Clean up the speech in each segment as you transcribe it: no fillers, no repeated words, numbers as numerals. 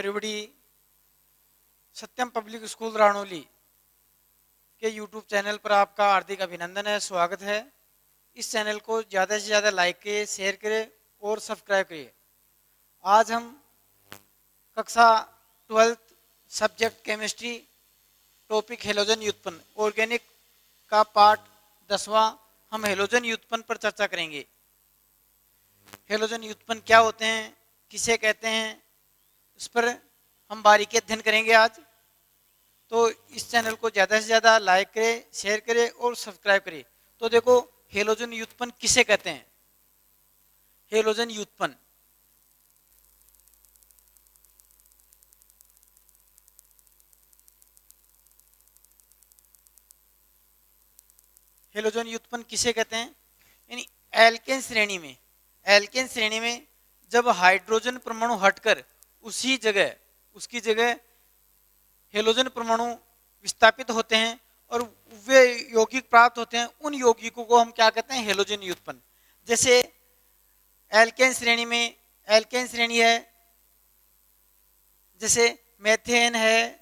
Everybody, सत्यम public school राणोली के YouTube channel पर आपका हार्दिक अभिनंदन है, स्वागत है। इस चैनल को ज़्यादा से ज़्यादा लाइक करिए, शेयर करें और सब्सक्राइब करिए। आज हम कक्षा 12th subject chemistry topic halogen व्युत्पन्न ऑर्गेनिक का पार्ट 10वां हम हेलोजन व्युत्पन्न पर चर्चा करेंगे। हेलोजन व्युत्पन्न क्या होते हैं, किसे कहते हैं, इस पर हम बारीकी अध्ययन करेंगे आज। तो इस चैनल को ज़्यादा से ज़्यादा लाइक करें, शेयर करें और सब्सक्राइब करें। तो देखो, हेलोजन व्युत्पन्न किसे कहते हैं। हेलोजन व्युत्पन्न हेलोजन व्युत्पन्न किसे कहते हैं, यानी एल्केन श्रेणी में जब हाइड्रोजन परमाणु हटकर उसकी जगह हेलोजन परमाणु विस्थापित होते हैं और वे यौगिक प्राप्त होते हैं, उन यौगिकों को हम क्या कहते हैं, हेलोजन व्युत्पन्न। जैसे एल्केन श्रेणी है, जैसे मेथेन है,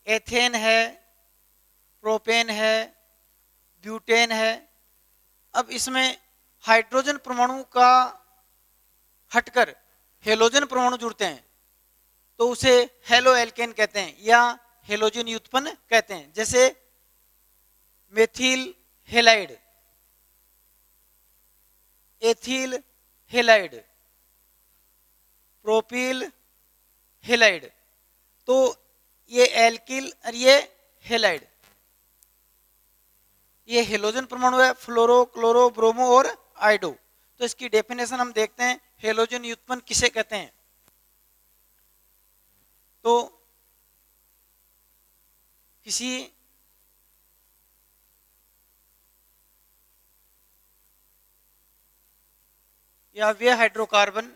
एथेन है, प्रोपेन है, ब्यूटेन है। अब इसमें हाइड्रोजन परमाणु का हटकर हेलोजन परमाणु जुड़ते हैं तो उसे हेलो एल्केन कहते हैं या हेलोजन व्युत्पन्न कहते हैं। जैसे methyl halide, ethyl halide, propyl halide. तो ये एल्किल और ये हेलाइड, ये हेलोजन परमाणु है, फ्लोरो, क्लोरो, ब्रोमो और आइडो। तो इसकी डेफिनेशन हम देखते हैं, हेलोजन व्युत्पन्न किसे कहते हैं। तो किसी या वे हाइड्रोकार्बन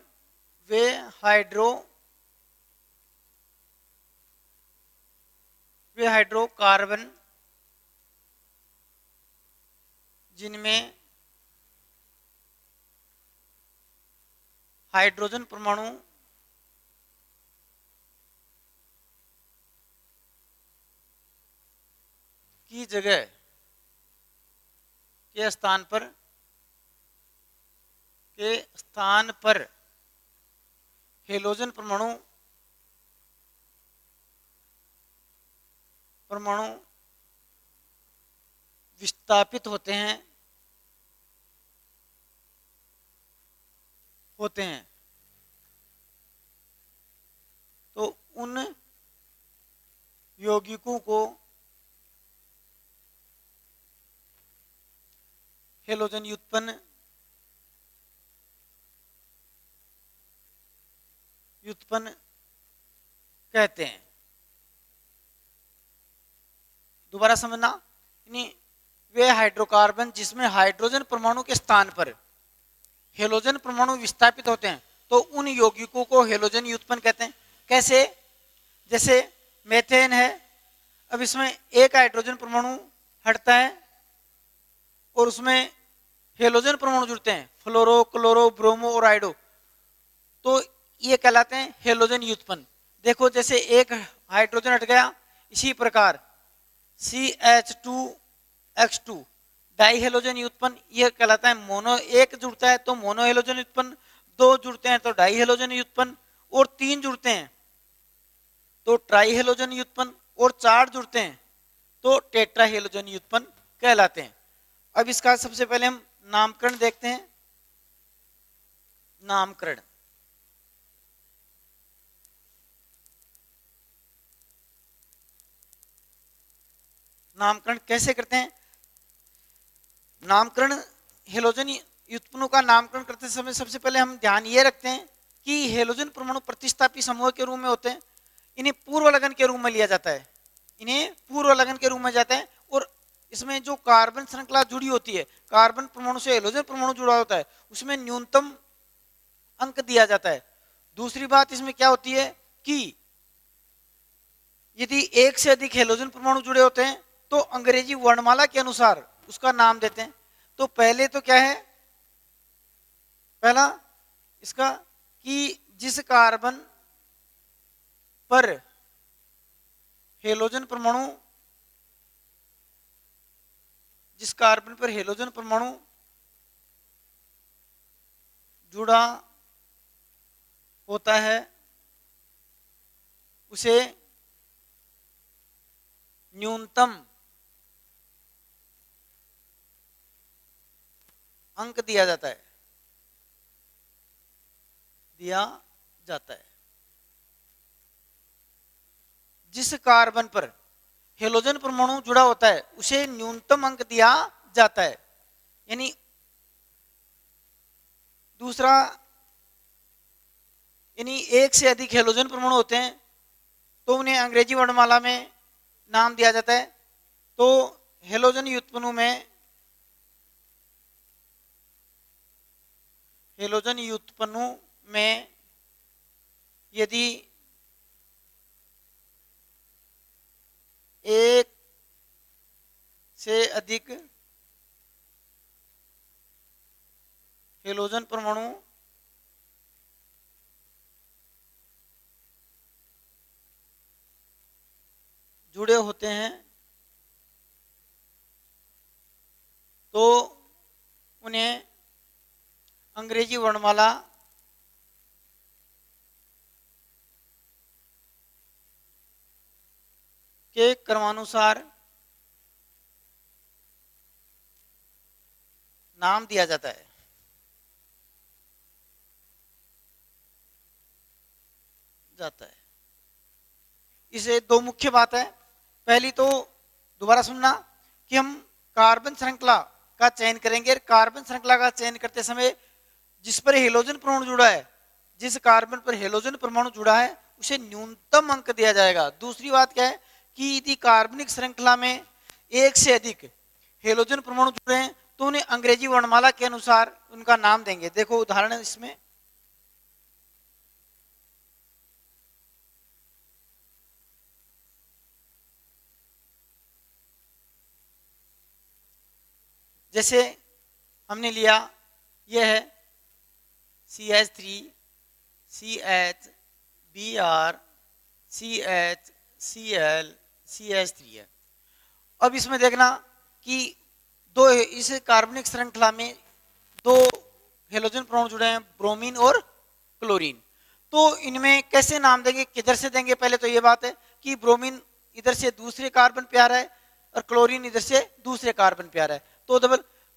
जिनमें हाइड्रोजन परमाणु की जगह के स्थान पर हेलोजन परमाणु विस्थापित होते हैं तो उन यौगिकों को हेलोजन व्युत्पन्न कहते हैं। दोबारा समझना, यानी वे हाइड्रोकार्बन जिसमें हाइड्रोजन परमाणु के स्थान पर हेलोजन परमाणु विस्थापित होते हैं तो उन यौगिकों को हेलोजन व्युत्पन्न कहते हैं। कैसे? जैसे मेथेन है, अब इसमें एक हाइड्रोजन परमाणु हटता है और उसमें हेलोजन परमाणु जुड़ते हैं, फ्लोरो, क्लोरो, ब्रोमो और आइडो। तो ये कहलाते हैं हेलोजन व्युत्पन्न। देखो, जैसे एक हाइड्रोजन हट गया, इसी प्रकार CH2X2 डाई हेलोजन व्युत्पन्न, यह कहलाता है मोनो। एक जुड़ता है तो मोनो हेलोजन व्युत्पन्न, दो जुड़ते हैं तो डाई हेलोजन व्युत्पन्न, और तीन जुड़ते हैं तो ट्राई हेलोजन व्युत्पन्न, और चार जुड़ते हैं तो टेट्रा हेलोजन व्युत्पन्न कहलाते हैं। अब इसका सबसे पहले हम नामकरण देखते हैं। नामकरण कैसे करते हैं? नामकरण हेलोजन व्युत्पन्नों का नामकरण करते समय सबसे पहले हम ध्यान ये रखते हैं कि हेलोजन परमाणु प्रतिस्थापी समूह के रूप में होते हैं। इन्हें पूर्व लगन के रूप में लिया जाता है, और इसमें जो कार्बन श्रृंखला जुड़ी होती है, कार्बन परमाणु से हेलोजन परमाणु जुड़ा होता है, उसमें न्यूनतम अंक दिया जाता है। दूसरी बात इसमें क्या होती है कि यदि एक से अधिक हेलोजन परमाणु जुड़े होते हैं तो अंग्रेजी वर्णमाला के अनुसार उसका नाम देते हैं। तो पहले तो क्या है, पहला इसका कि जिस कार्बन पर हेलोजन परमाणु, जिस कार्बन पर हेलोजन परमाणु जुड़ा होता है उसे न्यूनतम अंक दिया जाता है, जिस कार्बन पर हेलोजन परमाणु जुड़ा होता है उसे न्यूनतम अंक दिया जाता है। यानी दूसरा, यानी एक से अधिक हेलोजन परमाणु होते हैं तो उन्हें अंग्रेजी वर्णमाला में नाम दिया जाता है। तो हेलोजन व्युत्पन्नों में यदि एक से अधिक हेलोजन परमाणु जुड़े होते हैं तो उन्हें अंग्रेजी वर्णमाला के क्रमानुसार नाम दिया जाता है। इसे दो मुख्य बात है। पहली तो दोबारा सुनना कि हम कार्बन श्रृंखला का चयन करेंगे। कार्बन श्रृंखला का चयन करते समय जिस पर हेलोजन परमाणु जुड़ा है, जिस कार्बन पर हेलोजन परमाणु जुड़ा है उसे न्यूनतम अंक दिया जाएगा। दूसरी बात क्या है कि यदि कार्बनिक श्रृंखला में एक से अधिक हेलोजन परमाणु जुड़े हैं तो उन्हें अंग्रेजी वर्णमाला के अनुसार उनका नाम देंगे। देखो उदाहरण इसमें, जैसे हमने लिया यह है CH3 CH Br CH Cl CH3 है। अब इसमें देखना कि दो, इस कार्बनिक श्रृंखला में दो हेलोजन परमाणु जुड़े हैं, ब्रोमीन और क्लोरीन। तो इनमें कैसे नाम देंगे, किधर से देंगे? पहले तो ये बात है कि ब्रोमीन इधर से दूसरे कार्बन पे आ रहा है और क्लोरीन इधर से दूसरे कार्बन पे आ रहा है,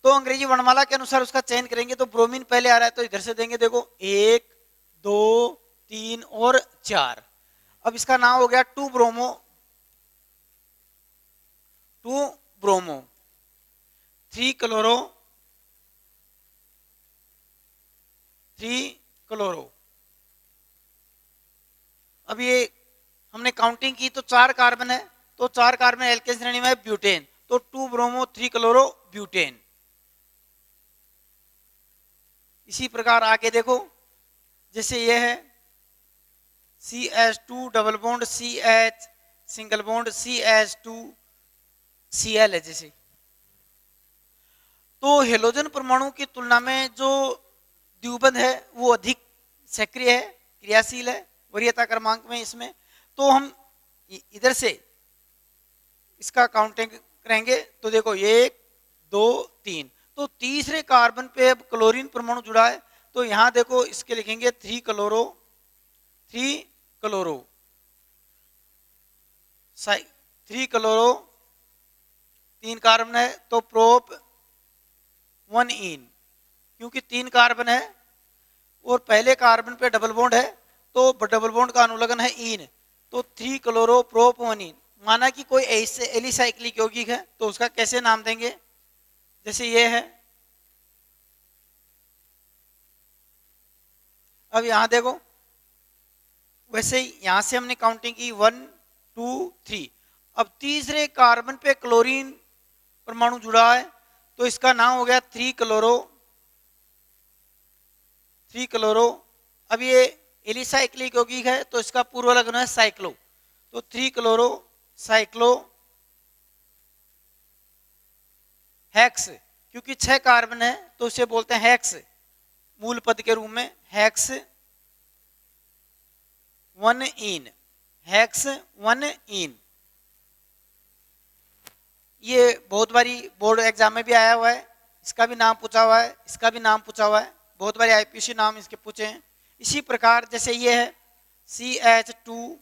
तो अंग्रेजी वर्णमाला के अनुसार उसका चयन करेंगे। तो ब्रोमीन पहले आ रहा है तो इधर से देंगे, देखो 1 2 3 और 4। अब इसका नाम हो गया 2 ब्रोमो 3 क्लोरो 3 क्लोरो। अब ये हमने काउंटिंग की तो 4 कार्बन है, तो 4 कार्बन एल्केन श्रेणी में ब्यूटेन, तो 2 ब्रोमो 3 क्लोरो ब्यूटेन। इसी प्रकार आगे देखो, जैसे ये है CH2 double bond CH single bond CH2 Cl है जैसे। तो हेलोजन परमाणु की तुलना में जो द्विबंध है वो अधिक सक्रिय है, क्रियाशील है वरीयता क्रमांक में इसमें। तो हम इधर से इसका काउंटिंग करेंगे तो देखो 1 2 3, तो तीसरे कार्बन पे अब क्लोरीन परमाणु जुड़ा है तो यहां देखो इसके लिखेंगे 3 क्लोरो 3 क्लोरो 3 कार्बन है तो प्रोप 1 इन, क्योंकि 3 कार्बन है और पहले कार्बन पे डबल बॉन्ड है तो डबल बॉन्ड का अनुलग्न है इन, तो 3 क्लोरो प्रोप 1 इन। माना कि कोई ऐसे एलिसाइक्लिक यौगिक है तो उसका कैसे नाम देंगे, जैसे ये है। अब यहां देखो वैसे ही यहां से हमने काउंटिंग की 1 2 3। अब तीसरे कार्बन पे क्लोरीन परमाणु जुड़ा है तो इसका नाम हो गया 3 क्लोरो। अब ये एलिसाइक्लिक यौगिक है तो इसका पूर्व लग्न है साइक्लो, तो 3 क्लोरो साइक्लो हेक्स, क्योंकि 6 कार्बन है तो उसे बोलते हैं हेक्स मूल पद के रूप में, हेक्स 1 इन हेक्स 1 इन। ये बहुत बारी बोर्ड एग्जाम में भी आया हुआ है, इसका भी नाम पूछा हुआ है, इसका भी नाम पूछा हुआ है, बहुत बारी आईपीसी नाम इसके पूछे हैं। इसी प्रकार जैसे ये है CH2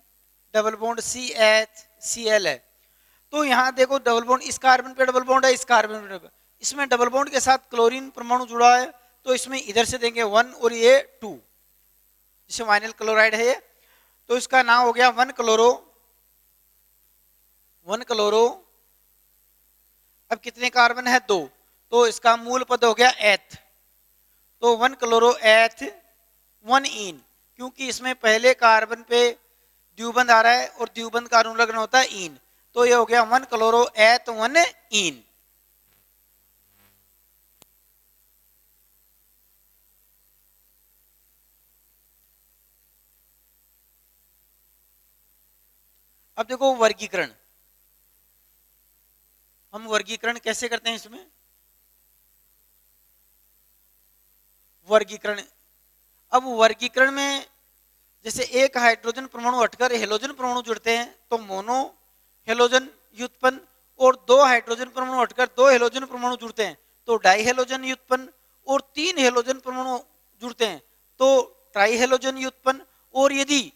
double bond CH Cl है, तो यहाँ देखो डबल बॉन्ड, इस कार्बन पे डबल बॉन्ड है, इस कार्बन पे इसमें डबल बॉन्ड के साथ क्लोरीन परमाणु जुड़ा है, तो इसमें इधर से देंगे 1 और ये 2, जिसे वाइनल क्लोराइड है ये, तो इसका नाम हो गया 1 क्लोरो। अब कितने कार्बन है? 2, तो इसका मूल पद हो गया एथ, तो 1 क्लोरो एथ 1 इन, क्योंकि इसमें पहले कार्बन पे द्विबंध आ रहा है और द्विबंध का अनुलग्न होता है इन, तो ये हो गया 1 क्लोरो एथ 1 इन। अब देखो वर्गीकरण, हम वर्गीकरण कैसे करते हैं इसमें? वर्गीकरण, अब वर्गीकरण में जैसे एक हाइड्रोजन परमाणु हटकर हेलोजन परमाणु जुड़ते हैं तो मोनो हेलोजन व्युत्पन्न, और 2 हाइड्रोजन परमाणु हटकर 2 हेलोजन परमाणु जुड़ते हैं तो डाई हेलोजन व्युत्पन्न, और 3 हेलोजन परमाणु जुड़ते हैं तो ट्राई हेलोजन व्युत्पन्न, और यदि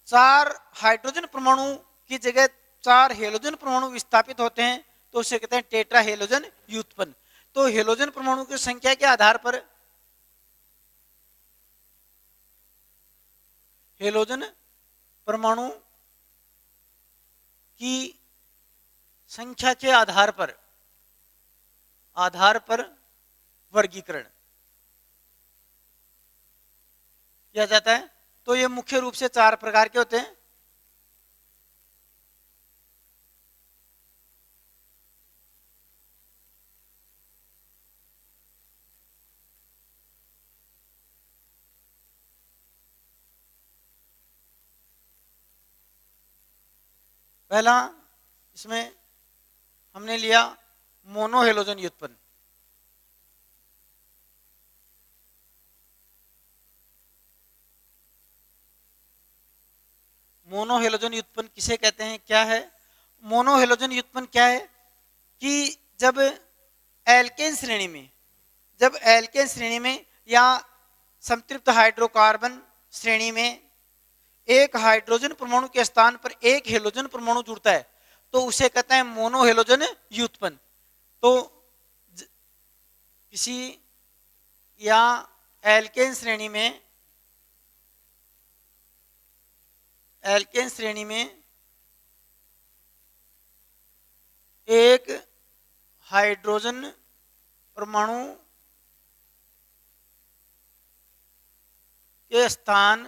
4 हाइड्रोजन परमाणु की जगह 4 हेलोजन परमाणु विस्थापित होते हैं तो उसे कहते हैं टेट्रा हेलोजन व्युत्पन्न। तो हेलोजन परमाणु की संख्या के आधार पर, हेलोजन परमाणु की संख्या के आधार पर वर्गीकरण किया जाता है। तो ये मुख्य रूप से 4 प्रकार के होते हैं। पहला इसमें हमने लिया मोनो हेलोजन व्युत्पन्न। मोनो हेलोजन व्युत्पन्न किसे कहते हैं, क्या है? मोनो हेलोजन व्युत्पन्न क्या है कि जब एल्केन श्रेणी में या संतृप्त हाइड्रोकार्बन श्रेणी में एक हाइड्रोजन परमाणु के स्थान पर एक हेलोजन परमाणु जुड़ता है तो उसे कहते हैं मोनो हेलोजन व्युत्पन्न। तो किसी या एल्केन श्रेणी में एक हाइड्रोजन परमाणु के स्थान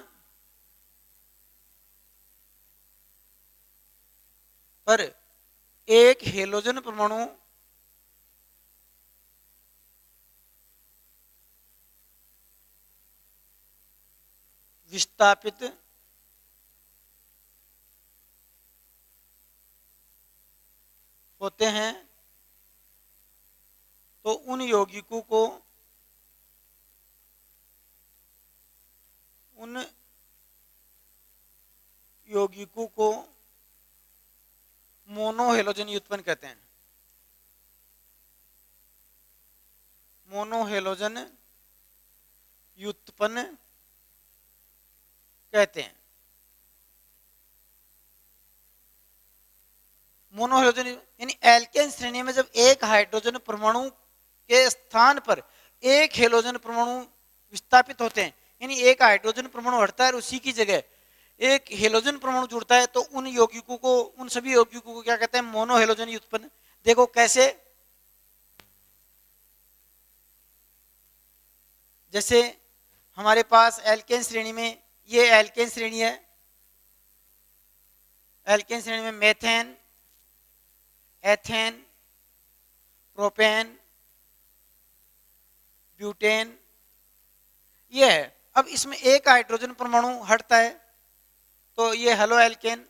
पर एक हेलोजन परमाणु विस्थापित होते हैं तो उन यौगिकों को मोनो हेलोजन व्युत्पन्न कहते हैं। मोनो हेलोजन व्युत्पन्न कहते हैं। मोनो हेलोजन यानी एल्केन श्रेणी में जब एक हाइड्रोजन परमाणु के स्थान पर एक हेलोजन परमाणु विस्थापित होते हैं, यानी एक हाइड्रोजन परमाणु हटता है और उसी की जगह एक हेलोजन परमाणु जुड़ता है तो उन सभी यौगिकों को क्या कहते हैं? मोनो हेलोजन व्युत्पन्न। देखो कैसे, जैसे हमारे पास एल्केन श्रेणी में, ये एल्केन श्रेणी है, एल्केन श्रेणी में मेथेन, एथेन, प्रोपेन, ब्यूटेन ये है। अब इसमें एक हाइड्रोजन परमाणु हटता है तो ये हेलो एल्केन,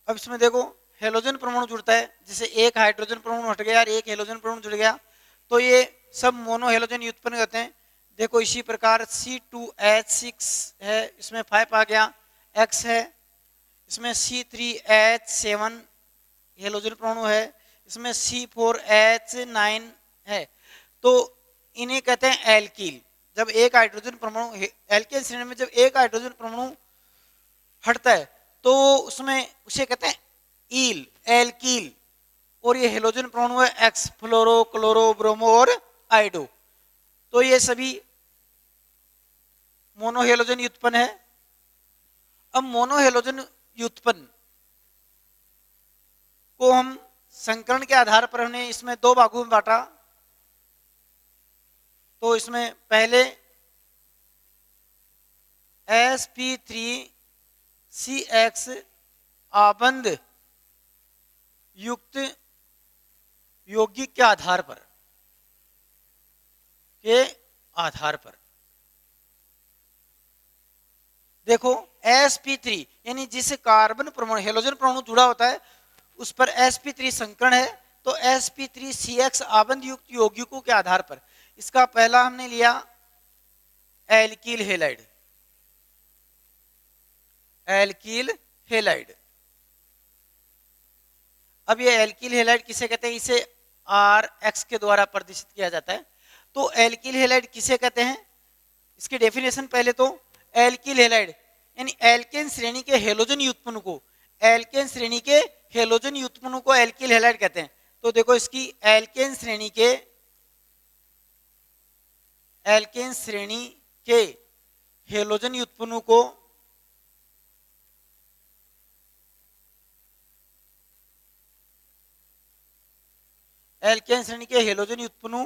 अब इसमें देखो हेलोजन परमाणु जुड़ता है, जैसे एक हाइड्रोजन परमाणु हट गया और एक हेलोजन परमाणु जुड़ गया तो ये सब मोनो हेलोजन व्युत्पन्न होते हैं। देखो इसी प्रकार C2H6 है, इसमें 5 आ गया, X है, इसमें C3H7 हेलोजन परमाणु है, इसमें C4H9 है। तो इन्हें कहते हैं एल्कील। जब एक हाइड्रोजन परमाणु एल्केन श्रेणी में जब एक हाइड्रोजन परमाणु हटता है तो उसमें उसे कहते हैं ईल, एल्कील। और ये हेलोजन परमाणु है एक्स, फ्लोरो, क्लोरो, ब्रोमो और आइडो। तो ये सभी मोनोहेलोजन व्युत्पन्न है। अब मोनोहेलोजन व्युत्पन्न को हम संकरण के आधार पर हमने इसमें दो भागों में बांटा। तो इसमें पहले sp3CX आबंध युक्त यौगिक के आधार पर देखो sp3 यानी जिस कार्बन परमाणु हेलोजन परमाणु जुड़ा होता है उस पर sp3 संकरण है। तो sp3CX आबंध युक्त यौगिकों के आधार पर इसका पहला हमने लिया एल्कील हेलाइड, एल्कील हेलाइड। अब ये एल्कील हेलाइड किसे कहते हैं? इसे RX के द्वारा प्रदर्शित किया जाता है। तो एल्कील हेलाइड किसे कहते हैं? इसकी डेफिनेशन पहले तो एल्कील हेलाइड यानी एल्केन श्रेणी के हेलोजन व्युत्पन्न को, एल्केन श्रेणी के हेलोजन व्युत्पन्न को एल्कील हेलाइड कहते हैं। तो देखो इसकी एल्केन श्रेणी के हेलोजन व्युत्पन्न को एल्केन श्रेणी के हेलोजन व्युत्पन्न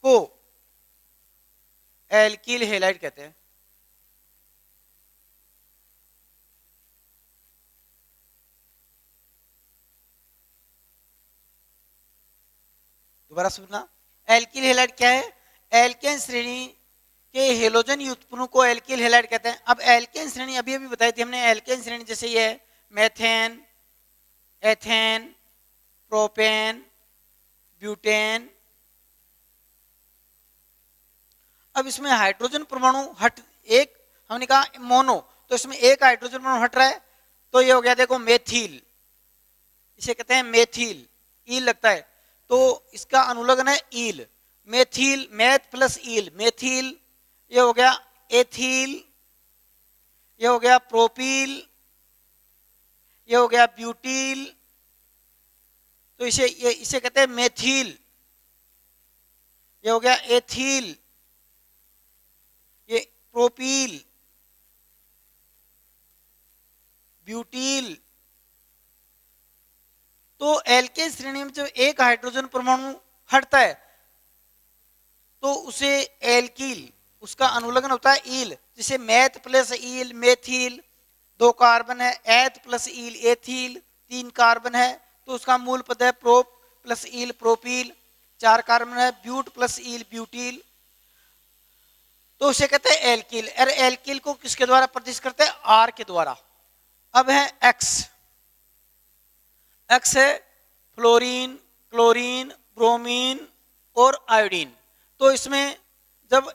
को एल्कील हेलाइड कहते हैं। दोबारा सुनना, एल्कील हेलाइड क्या है? एल्केन श्रेणी के हेलोजन व्युत्पन्न को एल्कील हेलाइड कहते हैं। अब एल्केन श्रेणी अभी अभी बताई थी हमने, एल्केन श्रेणी जैसे ये है मेथेन, एथेन, प्रोपेन, ब्यूटेन। अब इसमें हाइड्रोजन परमाणु एक हमने कहा मोनो, तो इसमें एक हाइड्रोजन परमाणु हट रहा है तो ये हो गया देखो मेथिल, इसे कहते हैं मेथिल, ईल लगता है तो इसका अनुलग्न है ईल, मेथिल, मैथ प्लस ईल, मेथिल। ये हो गया एथिल, ये हो गया प्रोपील, ये हो गया ब्यूटील। तो इसे कहते हैं मेथिल। ये हो गया एथिल, ये प्रोपील, ब्यूटील। तो एल्केन श्रेणी में जब एक हाइड्रोजन परमाणु हटता है तो उसे एल्कील, उसका अनुलग्न होता है ईल। जैसे मैथ प्लस ईल मेथिल, 2 कार्बन है, एथ प्लस ईल एथिल, 3 कार्बन है तो उसका मूल पद है प्रोप प्लस ईल प्रोपील, 4 कार्बन है, ब्यूट प्लस ईल ब्यूटील, तो उसे कहते हैं एल्कील। और एल्कील को किसके द्वारा प्रदर्शित करते हैं? आर के द्वारा। अब है एक्स, एक्स है फ्लोरीन, क्लोरीन, ब्रोमीन और आयोडीन। तो इसमें जब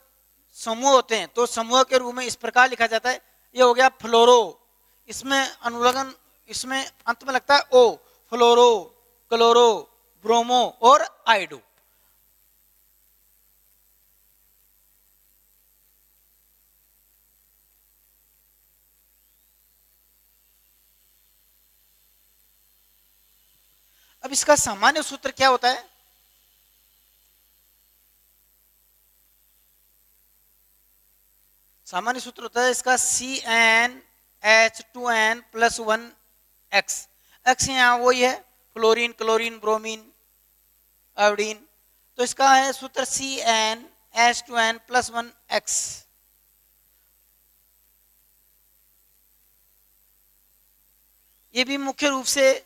समूह होते हैं तो समूह के रूप में इस प्रकार लिखा जाता है, ये हो गया फ्लोरो, इसमें अनुलग्न इसमें अंत में लगता है ओ, फ्लोरो, क्लोरो, ब्रोमो और आइडो। अब इसका सामान्य सूत्र क्या होता है? सामान्य सूत्र होता है इसका CnH2n + 1x। x यहाँ वही है फ्लोरीन, क्लोरीन, ब्रोमीन, आयोडीन। तो इसका है सूत्र CnH2n + 1x। ये भी मुख्य रूप से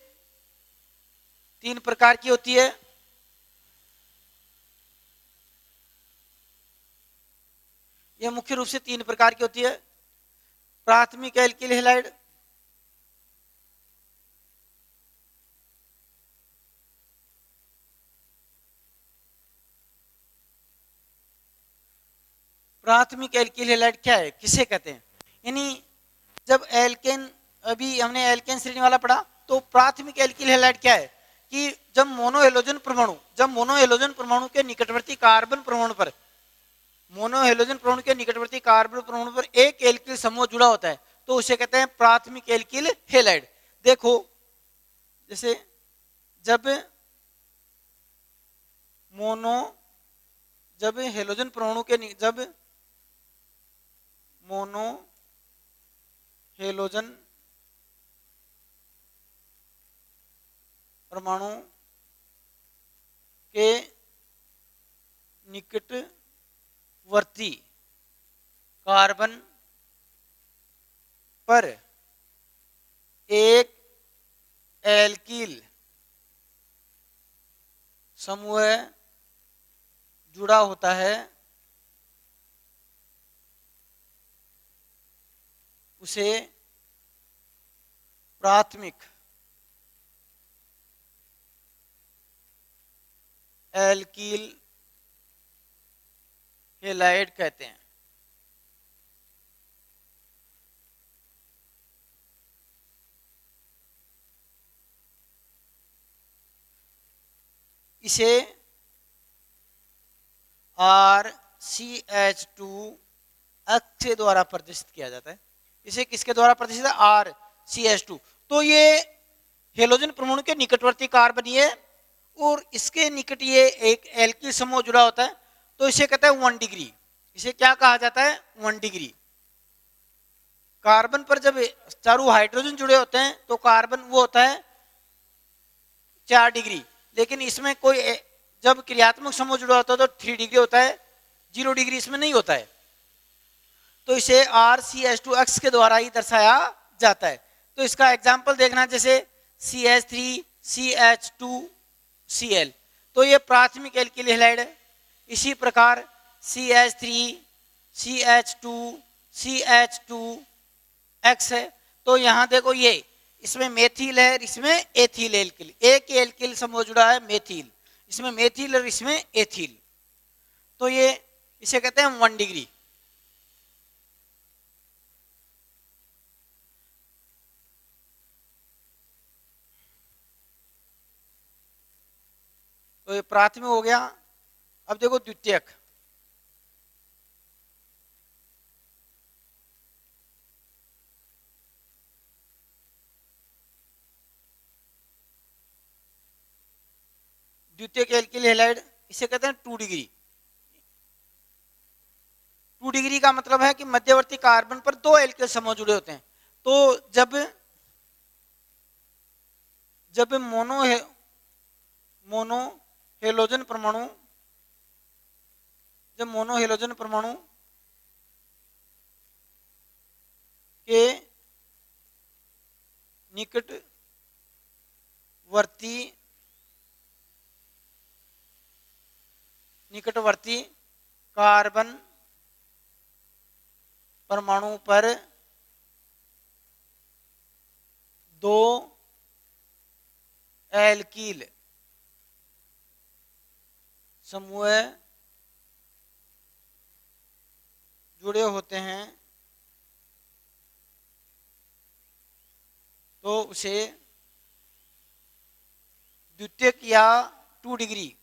3 प्रकार की होती है। यह मुख्य रूप से 3 प्रकार की होती है। प्राथमिक एल्किल हैलाइड, प्राथमिक एल्किल हैलाइड क्या है, किसे कहते हैं? यानी जब एल्केन, अभी हमने एल्केन श्रेणी वाला पढ़ा, तो प्राथमिक एल्किल हैलाइड क्या है कि जब मोनोहेलोजन परमाणु के निकटवर्ती कार्बन परमाणु पर एक एल्किल समूह जुड़ा होता है तो उसे कहते हैं प्राथमिक एल्किल हैलाइड। देखो जैसे जब हेलोजन परमाणु के जब मोनो हेलोजन परमाणु के निकटवर्ती कार्बन पर एक एल्किल समूह जुड़ा होता है उसे प्राथमिक एल्किल हैलाइड कहते हैं। इसे RCH2 अक्ष द्वारा प्रदर्शित किया जाता है। इसे किसके द्वारा प्रदर्शित है? RCH2। तो ये हेलोजन परमाणु के निकटवर्ती कार्बन है और इसके निकट ये एक एल्किल समूह जुड़ा होता है तो इसे कहते हैं 1 डिग्री। इसे क्या कहा जाता है? 1 डिग्री। कार्बन पर जब चारों हाइड्रोजन जुड़े होते हैं तो कार्बन वो होता है 4 डिग्री, लेकिन इसमें कोई जब क्रियात्मक समूह जुड़ा होता है तो 3 डिग्री होता है, 0 डिग्री इसमें नहीं होता है। तो इसे RCH2 अक्ष के द्वारा ही दर्शाया जाता है। तो इसका एग्जाम्पल देखना, जैसे CH3CH2Cl, तो ये प्राथमिक एल्किल हैलाइड है। इसी प्रकार CH3CH2CH2X है। तो यहाँ देखो ये इसमें मेथिल है, इसमें एथिल एल्किल, एक एल्किल समूह जुड़ा है मेथिल, इसमें मेथिल और इसमें एथिल। तो ये इसे कहते हैं 1 डिग्री। तो ये प्राथमिक हो गया। अब देखो द्वितीयक। द्वितीयक एल्किल हैलाइड इसे कहते हैं 2 डिग्री। 2 डिग्री का मतलब है कि मध्यवर्ती कार्बन पर 2 एल्किल समूह जुड़े होते हैं। तो जब मोनोहेलोजन परमाणु के निकटवर्ती कार्बन परमाणु पर 2 एल्किल समूह जुड़े होते हैं तो उसे द्वितीयक या 2 डिग्री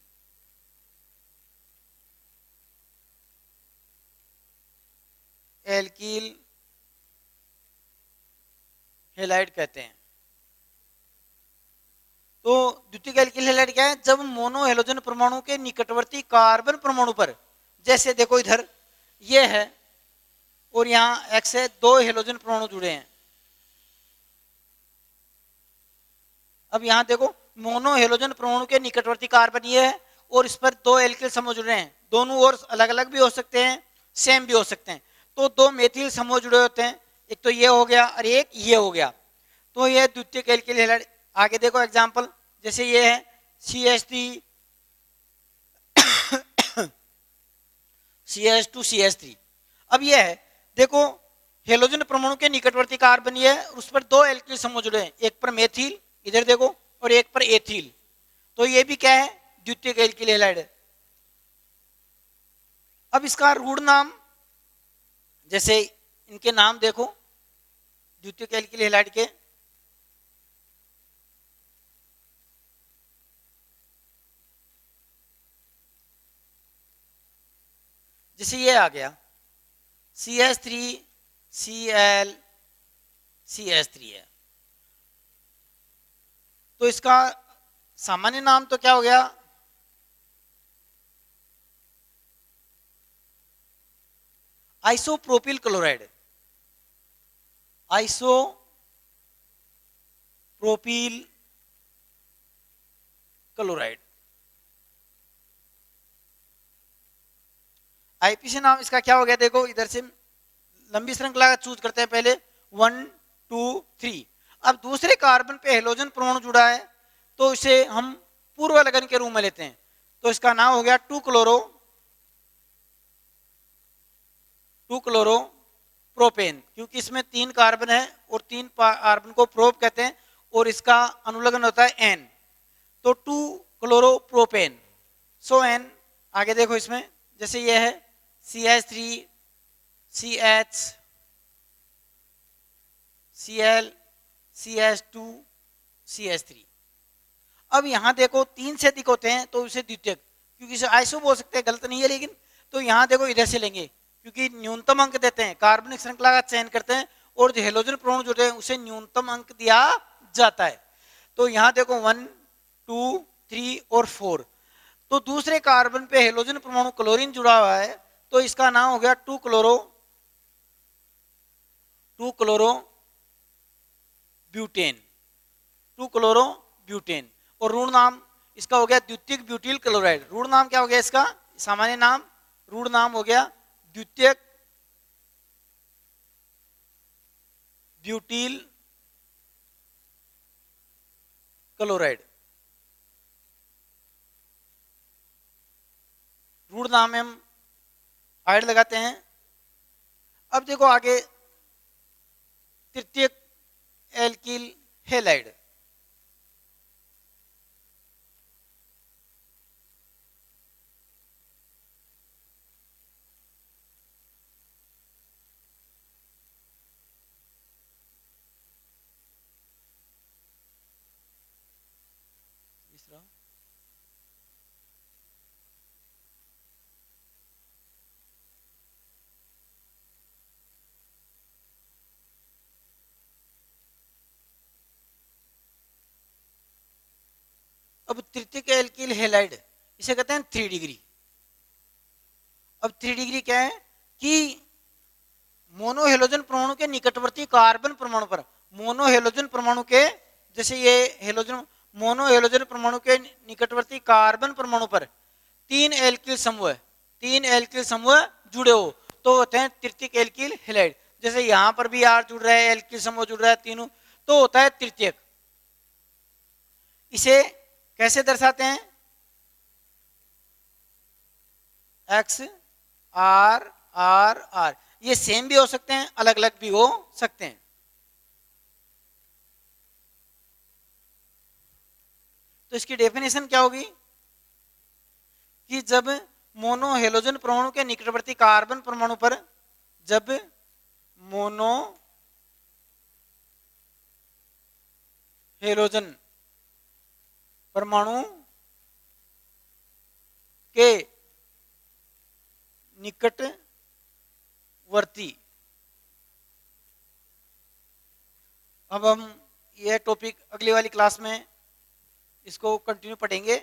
एल्किल हैलाइड कहते हैं। तो द्वितीयक एल्किल हैलाइड क्या है? जब मोनो हेलोजन परमाणु के निकटवर्ती कार्बन परमाणु पर, जैसे देखो इधर ये है और यहाँ X है, 2 हेलोजन परमाणु जुड़े हैं। अब यहाँ देखो मोनो हेलोजन परमाणु के निकटवर्ती कार्बन ये है और इस पर 2 एल्किल समूह जुड़े हैं। दोनों और अलग अलग भी हो सकते हैं, सेम भी हो सकते हैं। तो 2 मेथिल समूह जुड़े होते हैं, एक तो ये हो गया और एक ये हो गया। तो ये द्वितीयक एल्किल हैलाइड। आगे देखो एग्जांपल, जैसे ये है CH2CH3। अब ये है देखो हेलोजन परमाणु के निकटवर्ती कार्बन ये है, उस पर 2 एल्किल समूह जुड़े हैं, एक पर मेथिल इधर देखो और एक पर एथिल। तो ये भी क्या है? द्वितीयक एल्किल हैलाइड है। अब इसका रूढ़ नाम जैसे इनके नाम देखो द्वितीयक एल्किल हैलाइड के, जैसे ये आ गया CH3 Cl CH3 है, तो इसका सामान्य नाम तो क्या हो गया, isopropyl chloride, isopropyl chloride. IPC नाम इसका क्या हो गया, देखो इधर से लंबी श्रृंखला का चूज करते हैं पहले 1 2 3। अब दूसरे कार्बन पे हेलोजन परमाणु जुड़ा है तो इसे हम पूर्व लगन के रूप में लेते हैं, तो इसका नाम हो गया 2 क्लोरो प्रोपेन, क्योंकि इसमें 3 कार्बन है और 3 कार्बन को प्रोप कहते हैं और इसका अनुलग्न होता है N, तो 2 क्लोरो प्रोपेन। सो N आगे देखो इसमें जैसे ये है CH3 CH Cl CH2 CH3। अब यहां देखो 3 से अधिक होते हैं तो उसे द्वितीयक, क्योंकि इसे आइसो बोल सकते हैं, गलत नहीं है, लेकिन तो यहां देखो इधर से लेंगे क्योंकि न्यूनतम अंक देते हैं, कार्बनिक श्रृंखला का चयन करते हैं और जो हेलोजन परमाणु जुड़े हैं उसे न्यूनतम अंक दिया जाता है। तो यहां देखो 1 2 3 और 4, तो दूसरे कार्बन पे हेलोजन परमाणु क्लोरीन जुड़ा हुआ है तो इसका नाम हो गया 2 क्लोरो ब्यूटेन, 2 क्लोरो ब्यूटेन। और ऋण नाम इसका हो गया द्वितीयक ब्यूटिल क्लोराइड। ऋण नाम क्या हो गया इसका, सामान्य नाम ऋण नाम हो गया द्वितीयक ब्यूटिल क्लोराइड। ऋण नाम में हम आयड लगाते हैं। अब देखो आगे तृतीयक एल्किल हैलाइड, अब तृतीयक एल्किल हैलाइड इसे कहते हैं 3 डिग्री। अब 3 डिग्री क्या है कि मोनोहेलोजन परमाणु के निकटवर्ती कार्बन परमाणु पर, मोनोहेलोजन परमाणु के, जैसे ये हेलोजन, मोनोहेलोजन परमाणु के निकटवर्ती कार्बन परमाणु पर 3 एल्किल समूह, 3 एल्किल समूह जुड़े हो तो होते हैं तृतीयक एल्किल हैलाइड। जैसे यहां पर भी R जुड़ रहा है, एल्किल समूह जुड़ रहा है तीनों, तो होता है तृतीयक। इसे कैसे दर्शाते हैं, X R R R, ये सेम भी हो सकते हैं, अलग अलग भी हो सकते हैं। तो इसकी डेफिनेशन क्या होगी कि जब मोनो हेलोजन परमाणु के निकटवर्ती कार्बन परमाणु पर, जब मोनो हेलोजन परमाणु के निकटवर्ती, अब हम यह टॉपिक अगली वाली क्लास में इसको कंटिन्यू पढ़ेंगे।